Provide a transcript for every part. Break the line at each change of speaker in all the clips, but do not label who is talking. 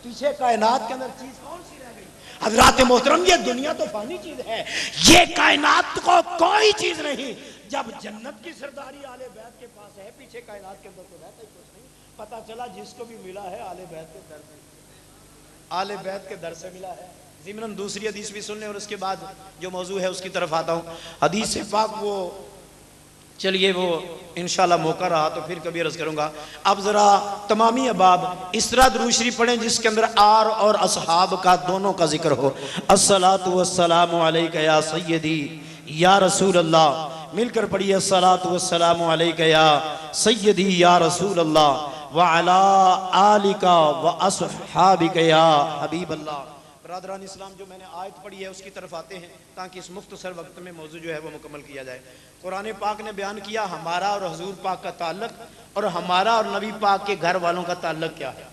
पीछे कायनात के अंदर चीज कौन सी रह गई? हजरात मोहतरम, ये दुनिया तो फानी चीज है, ये कायनात को कोई चीज नहीं। जब जन्नत की सरदारी आले बैत के पास है, पीछे कायनात के अंदर तो रहता ही कुछ नहीं। पता चला जिसको भी मिला है आले बैत के दर से, आले बैत के दर से मिला है। ज़िमरन दूसरी हदीस भी सुन लें और उसके बाद जो मौजू है उसकी तरफ आता हूँ। हदीस पाक वो चलिए वो इंशाल्लाह मौका रहा तो फिर कभी अर्ज करूंगा। अब जरा तमामी अबाब इस तरह दुरूद शरीफ पढ़ें जिसके अंदर आर और असहाब का दोनों का जिक्र हो। अस्सलातु वस्सलामु अलैका या सय्यदी या रसूल अल्लाह। मिलकर पढ़िए अस्सलातु वस्सलामु अलैका या सय्यदी या रसूल अल्लाह व अला आलिका व अस्हाबिका या हबीब अल्लाह। बरादरान इस्लाम, जो मैंने आयत पढ़ी है उसकी तरफ आते हैं ताकि इस मुख्तसर वक्त में मौजू जो है वो मुकम्मल किया जाए। कुरान पाक ने बयान किया हमारा और हजूर पाक का ताल्लुक और हमारा और नबी पाक के घर वालों का ताल्लुक क्या है।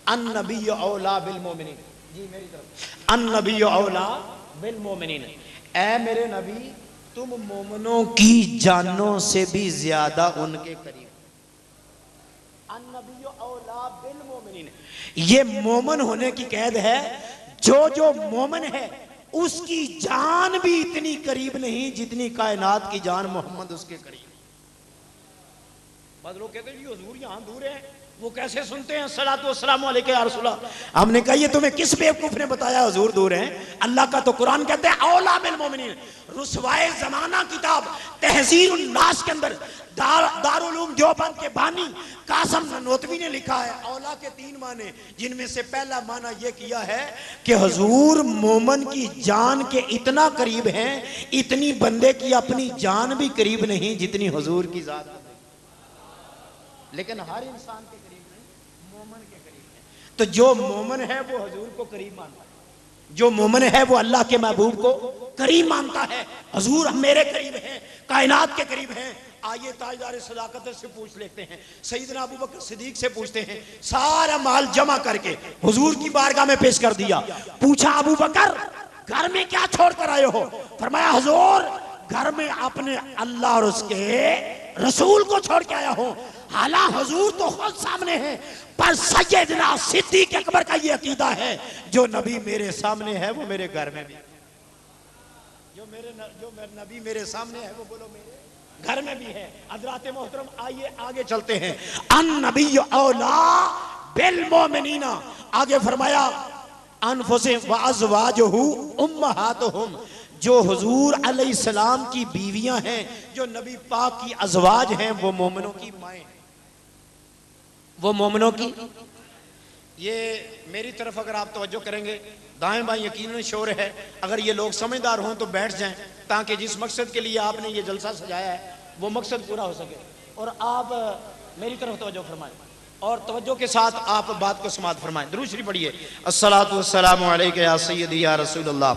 अन नबी औला बिल मोमिनीन, जी मेरी तरफ, अन नबी औला बिल मोमिनीन, ऐ मेरे नबी तुम मोमिनों की जानों से भी ज्यादा उनके करीब। अन नबी औला बिल मोमिनीन, ये मोमिन होने की कैद है। जो मोमिन है उसकी जान भी इतनी करीब नहीं जितनी कायनात की जान मोहम्मद उसके करीब। बाद लोग कहते हैं हुजूर यहां दूर है, वो कैसे सुनते हैं सलातो वस्सलामु अलैका या रसूला। हमने कहा ये तुम्हें किस बेवकूफ ने बताया हुजूर दूर हैं? अल्लाह का तो कुरान कहते हैं औला बिल मोमिनीन। रुसवाए जमाना किताब तहजीरुन नास के अंदर दारुल उलूम देवबंद के बानी कासम ननोतवी ने लिखा है औला के 3 माने, जिनमें से पहला माना यह किया है कि हुजूर मोमन की जान के इतना करीब हैं, इतनी बंदे की अपनी जान भी करीब नहीं जितनी हुजूर की जात। लेकिन हर इंसान के करीब नहीं, मोमन के करीब है। तो जो मोमन है वो हुजूर को करीब मानता है, जो मोमन है वो अल्लाह के महबूब को करीब मानता है। हुजूर मेरे करीब हैं, कायनात के करीब हैं। आइए ताजदार सदाकत से पूछ लेते हैं, सईदना अबू बकर सिद्दीक से पूछते हैं। सारा माल जमा करके हुजूर की बारगाह में पेश कर दिया। पूछा अबू बकर घर में क्या छोड़ कर आए हो? फरमाया हुजूर घर में अपने अल्लाह और उसके रसूल को छोड़ के आया हूं। हालांकि हुजूर तो खुद सामने है, पर सैयदना सिद्दीक अकबर का ये अकीदा है जो नबी मेरे सामने है वो मेरे घर में भी, जो नबी मेरे सामने है वो बोलो मेरे घर में भी है। हज़रात मोहतरम आइए आगे चलते हैं। अन नबी औला बिल मोमिनीना, आगे फरमाया अनफुसिहिम व अज़वाजुहु उम्महातुहुम, जो हुजूर अलैहिस्सलाम की बीवियां हैं, जो नबी पाक की अज़वाज हैं, वो मोमिनों की माएँ, वो मोमिनों की। ये मेरी तरफ अगर आप तवज्जो करेंगे, दाएं बाएं यकीनन शोर है। अगर ये लोग समझदार हों तो बैठ जाएं ताकि जिस मकसद के लिए आपने ये जलसा सजाया है वो मकसद पूरा हो सके। और आप मेरी तरफ तवज्जो फरमाएं और तवज्जो के साथ आप बात को समाअत फरमाएं। दुरूद शरीफ पढ़िए। अस्सलातु वस्सलामु अलैका या सय्यदी या रसूलल्लाह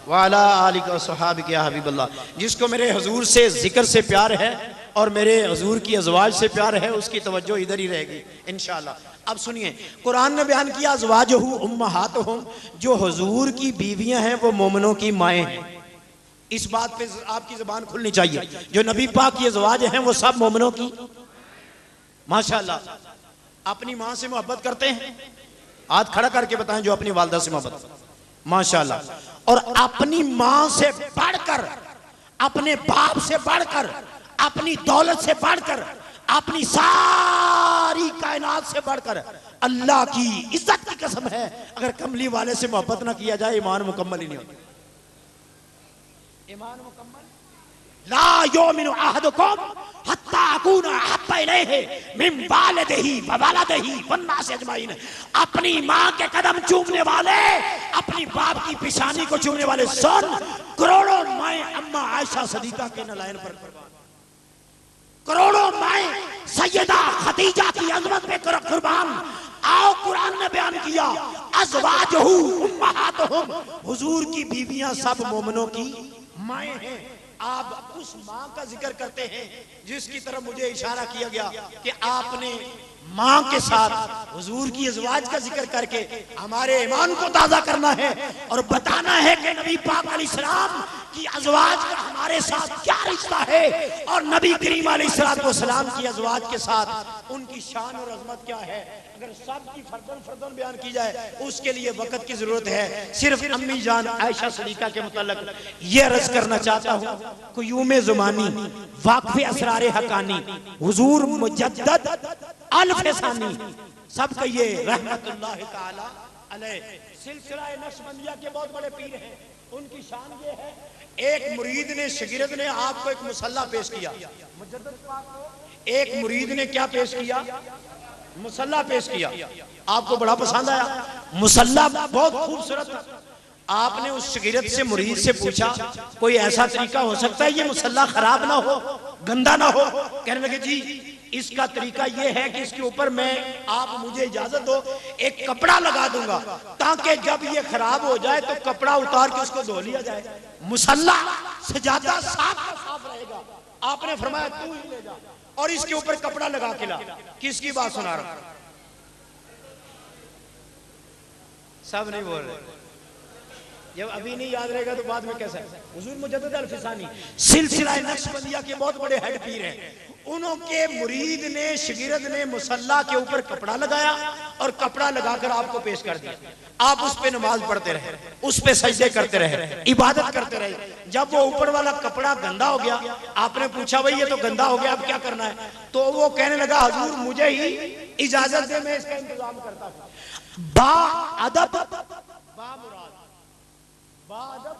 व अला आलिका व सहाबिका या हबीबल्लाह। जिसको मेरे हुजूर से जिक्र से प्यार है और मेरे हुजूर की अज़वाज से प्यार है, उसकी तवज्जो इधर ही रहेगी इंशाअल्लाह। अब सुनिए, कुरान ने बयान किया अज़वाजुहु उम्महातुहुम, जो हुजूर की बीवियां हैं वो मोमिनों की माएँ हैं। इस बात पे आपकी ज़बान खुलनी चाहिए, जो नबी पाक की अज़वाज हैं वो सब मोमिनों की माशाअल्लाह अपनी माँ से मोहब्बत करते हैं। हाथ खड़ा करके बताएं जो अपनी वालिदा से मोहब्बत, माशाअल्लाह। और अपनी माँ से बढ़कर, अपने बाप से बढ़कर, अपनी दौलत से बढ़कर, अपनी सारी कायनात से बढ़कर, अल्लाह की इज्जत की कसम है अगर कमली वाले से मोहब्बत ना किया जाए ईमान मुकम्मल ही नहीं होता। ईमान मुकम्मल ला युमिनु अहदुकुम हत्ता अकूना अहब्बा इलैहि मिन वालिदिही व वलदिही वन्नास अजमाइन। अपनी माँ के कदम चूमने वाले, अपनी बाप की पिशानी को चूमने वाले सुन, करोड़ों माएँ अम्मा आयशा सदीका के नलायन पर कुर्बान, करोड़ों माएँ सैयदा खदीजा की अजमत में कुर्बान। आओ कुरान ने बयान किया अज़वाजुहु उम्महातुहुम, हुजूर की बीवियां सब मोमिनों की माएँ हैं। आप उस माँ का जिक्र करते हैं जिसकी तरफ मुझे इशारा किया गया कि आपने माँ के साथ हुजूर की अज़वाज का जिक्र करके हमारे ईमान को ताज़ा करना है और बताना है कि नबी पाक अलैहिस्सलाम की अज़वाज का हमारे हमारे साथ क्या रिश्ता है और नबी करीम अलैहिस्सलाम की अज़वाज के साथ उनकी शान और अजमत क्या है, अगर सब की फर्दन फर्दन बयान की जाए उसके लिए वक्त की जरूरत है। सिर्फ अम्मी जान आयशा सदीका के मुताल्लिक ये अर्ज करना चाहता हूँ, क़ुयूम ज़मानी वाक़िफ़ असरार हक़ानी हुज़ूर मुजद्दद अल फ़ैसानी सब कहिए रहमतुल्लाहि ताला अलैह, सिलसिला नक्शबंदिया के बहुत बड़े पीर हैं। उनकी शान ये है, एक मुरीद ने शागिर्द ने आपको एक मुसल्ला पेश किया, मुजद्दद पाक को एक मुरीद ने क्या पेश किया, मुसल्ला पेश किया, आपको बड़ा पसंद आया, मुसल्ला बहुत खूबसूरत था। आपने उस शागिर्द से मुरीद से पूछा कोई ऐसा तरीका हो सकता है ये मुसल्ला खराब ना हो, गंदा ना हो? कहने लगे जी इसका तरीका ये है कि इसके ऊपर मैं, आप मुझे इजाजत दो, एक कपड़ा लगा दूंगा ताकि जब ये खराब हो जाए तो कपड़ा उतार के उसको धो लिया जाए, मुसल्ला सजादा साफ रहेगा। आपने फरमाया तू ही ले जा और इसके ऊपर कपड़ा लगा के ला। किसकी बात सुना रहा? सब नहीं बोल रहे, जब अभी नहीं याद रहेगा तो बाद में कैसा? हुजूर मुजद्दद अल फ़ैसानी सिलसिला नक्शबंदिया के बहुत बड़े हेड पीर हैं। उनके मुरीद ने शागिर्द ने मुसल्ला के ऊपर कपड़ा लगाया और कपड़ा लगाकर आपको पेश कर दिया। आप उस पे नमाज पढ़ते रहे, उस पे सजदे करते रहे, इबादत करते रहे। जब वो ऊपर वाला कपड़ा गंदा हो गया, आपने पूछा भाई ये तो गंदा हो गया अब क्या करना है? तो वो कहने लगा हुजूर मुझे ही इजाजत दे, मैं इसका इंतजाम करता हूं। बा अदब बा मुराद, बा अदब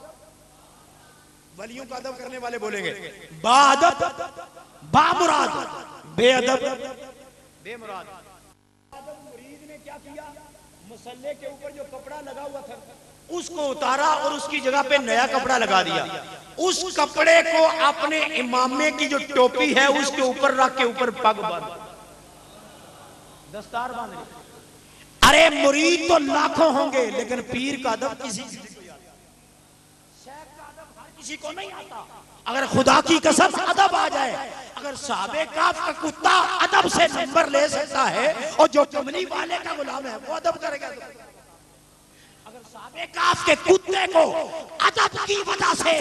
वलियों का अदब करने वाले बोलेंगे, बा अदब बा मुराद, बेअदब बेमुराद। मुरीद ने क्या किया, मुसल्ले के ऊपर जो कपड़ा लगा हुआ था उसको उतारा और उसकी जगह पे नया कपड़ा लगा दिया। उस कपड़े को अपने इमामे की जो टोपी है उसके ऊपर रख के ऊपर पग बांध, दस्तार बांध ली। अरे मुरीद तो लाखों होंगे लेकिन पीर का अदब किसी को नहीं आता, शेख का अदब हर किसी को नहीं आता। अगर खुदा की कसम अदब आ जाए, अगर साहबे काफ का कुत्ता अदब से नंबर ले सकता है और जो चमनी वाले का गुलाम है वो अदब करेगा, अगर साहबे काफ के कुत्ते को अदब की वजह से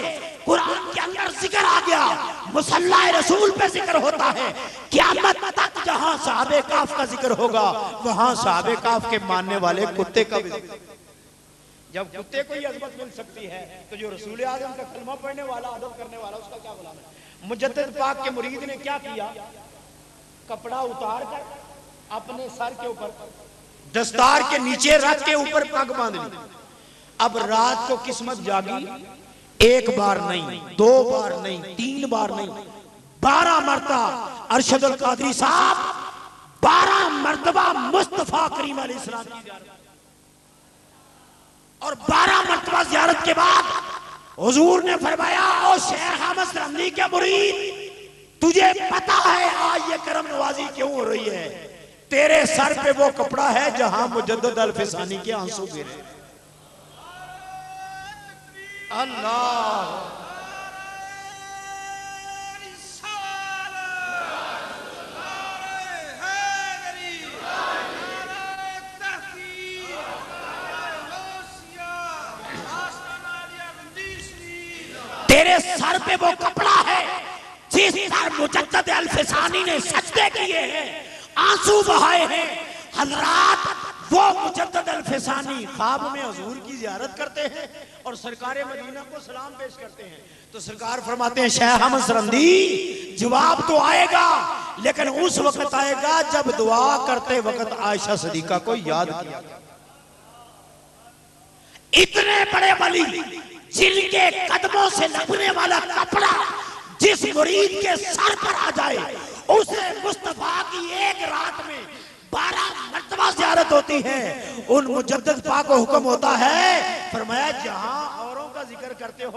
कुरान के अंदर जिक्र आ गया, मुसल्ला रसूल पे जिक्र होता है, क़यामत तक जहां साहबे काफ का जिक्र होगा वहां साहबे काफ के मानने वाले कुत्ते का भी। जब कुत्ते को ही अज़मत मिल सकती है तो जो रसूल आज़म का कलमा पढ़ने वाला अदब करने वाला उसका क्या गुलाम है? मुजद्दद पाक के मुरीद ने क्या किया, कपड़ा उतार कर अपने सर के ऊपर दस्तार के नीचे रख के ऊपर पग बांध ली। अब रात को किस्मत जागी, एक बार नहीं, दो बार नहीं, तीन बार नहीं, 12 मरतबा अरशदुल कादरी साहब 12 मरतबा मुस्तफा करीम अलैहिस्सलाम की ज़ियारत और 12 मरतबा ज़ियारत के बाद हुजूर ने फरमाया ओ शेख अहमद रमली के मुरीद, तुझे पता है आज ये करम नवाजी क्यों हो रही है? तेरे सर पे वो कपड़ा है जहां मुजद्दद अल फ़ैसानी के आंसू गिरे। अल्लाह तेरे सर पे वो कपड़ा है जिस पर मुजद्दद अल फ़ैसानी ने सजदे किए हैं, आंसू बहाए हैं। हज़रात वो मुजद्दद अल फ़ैसानी ख्वाब में हुजूर की ज़ियारत करते हैं और सरकार मदीना को सलाम पेश करते हैं तो सरकार फरमाते हैं शेख अहमद सरंदी जवाब तो आएगा लेकिन उस वक्त आएगा जब दुआ करते वक्त आयशा सदीका को याद किया। इतने बड़े वली जिनके कदमों से लगने वाला कपड़ा जिस मुरीद के सर पर आ जाए उसे मुस्तफा की एक रात में 12 मरतबा ज़ियारत होती है। उन मुजद्दद पाक को हुक्म होता है, फरमाया जहां औरों का जिक्र करते हो